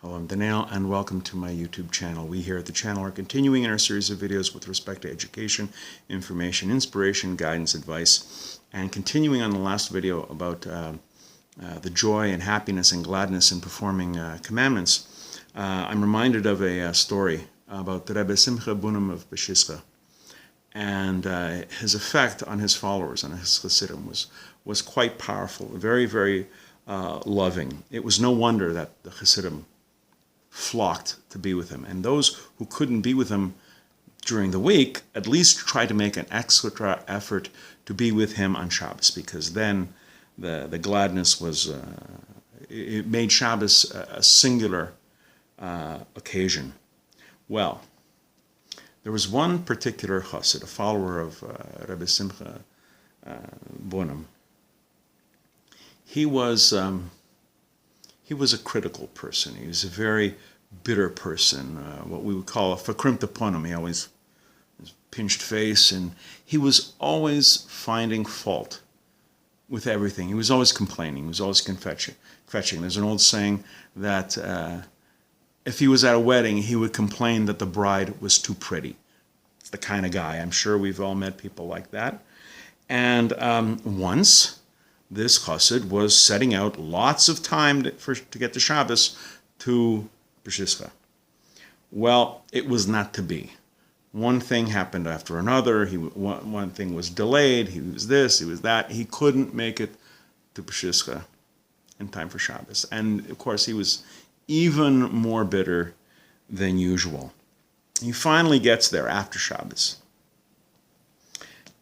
Hello, I'm Daniel, and welcome to my YouTube channel. We here at the channel are continuing in our series of videos with respect to education, information, inspiration, guidance, advice, and continuing on the last video about the joy and happiness and gladness in performing commandments. I'm reminded of a story about the Rebbe Simcha Bunim of Peshischa, and his effect on his followers, on his Hasidim, was quite powerful, very, very loving. It was no wonder that the Hasidim flocked to be with him, and those who couldn't be with him during the week at least tried to make an extra effort to be with him on Shabbes, because then the gladness was it made Shabbes a singular occasion. Well, there was one particular chassid, a follower of Rebbe Simcha Bunim. He was a critical person. He was a very bitter person, what we would call a fakrim taponim. He always was pinched face, and he was always finding fault with everything. He was always complaining. He was always fetching. There's an old saying that if he was at a wedding, he would complain that the bride was too pretty. It's the kind of guy. I'm sure we've all met people like that. And once, this chassid was setting out lots of time to get to Shabbos to Peshischa. Well, it was not to be. One thing happened after another. One thing was delayed. He was this, he was that. He couldn't make it to Peshischa in time for Shabbos. And of course, he was even more bitter than usual. He finally gets there after Shabbos.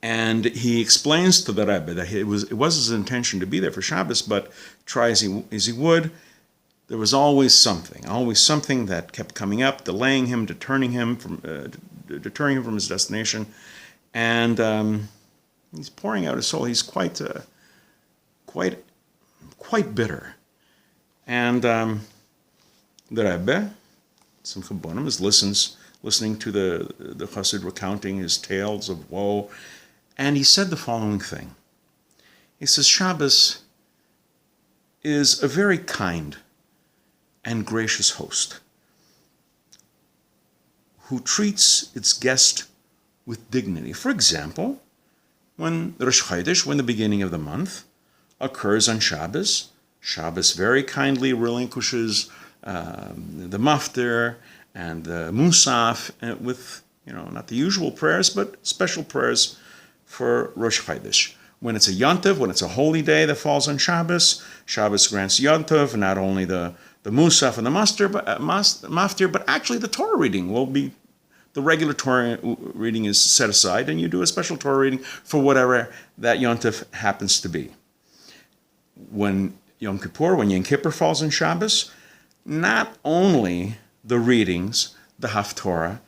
And he explains to the Rebbe that it was his intention to be there for Shabbos, but try as he would, there was always something that kept coming up, delaying him, deterring him from his destination. And he's pouring out his soul. He's quite bitter. And the Rebbe, Simcha Bunim, is listening to the chassid recounting his tales of woe. And he said the following thing. He says, Shabbos is a very kind and gracious host who treats its guest with dignity. For example, when Rosh Chodesh, when the beginning of the month occurs on Shabbos, Shabbos very kindly relinquishes the maftir and the musaf with, not the usual prayers, but special prayers for Rosh Chodesh. When it's a Yontiv, when it's a holy day that falls on Shabbos, Shabbos grants Yontiv, not only the Musaf and the Maftir, but actually the Torah reading will be, the regular Torah reading is set aside, and you do a special Torah reading for whatever that Yontiv happens to be. When Yom Kippur, when Yom Kippur falls on Shabbos, not only the readings, the Haftorah,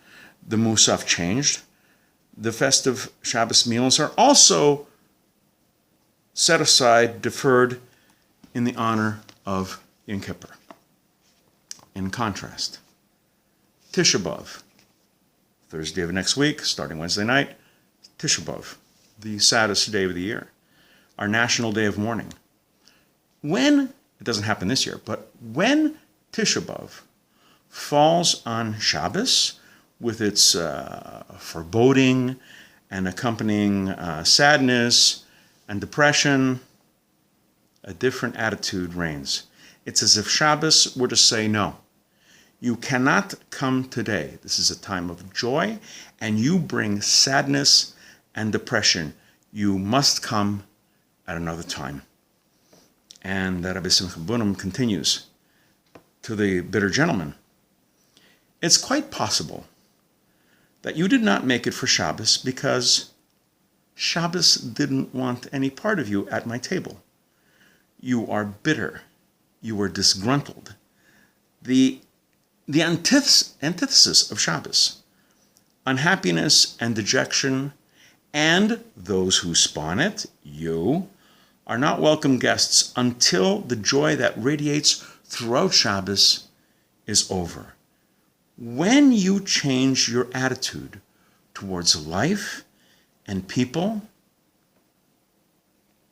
the Musaf changed, the festive Shabbos meals are also set aside, deferred in the honor of Yom Kippur. In contrast, Tisha B'Av, Thursday of next week, starting Wednesday night, Tisha B'Av, the saddest day of the year, our national day of mourning. When, it doesn't happen this year, but when Tisha B'Av falls on Shabbos, with its foreboding and accompanying sadness and depression, a different attitude reigns. It's as if Shabbos were to say, no, you cannot come today. This is a time of joy, and you bring sadness and depression. You must come at another time. And Rabbi Simcha Bunim continues to the bitter gentleman. It's quite possible that you did not make it for Shabbos because Shabbos didn't want any part of you at my table. You are bitter. You are disgruntled. The antithesis of Shabbos, unhappiness and dejection, and those who spawn it, you, are not welcome guests until the joy that radiates throughout Shabbos is over. When you change your attitude towards life and people,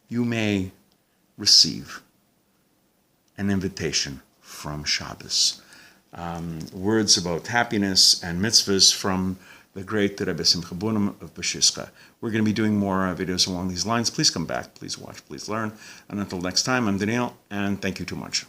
you may receive an invitation from Shabbos. words about happiness and mitzvahs from the great Rebbe Simcha Bunim of Peshischa. We're going to be doing more videos along these lines. Please come back, please watch, please learn. And until next time, I'm Daniel, and thank you too much.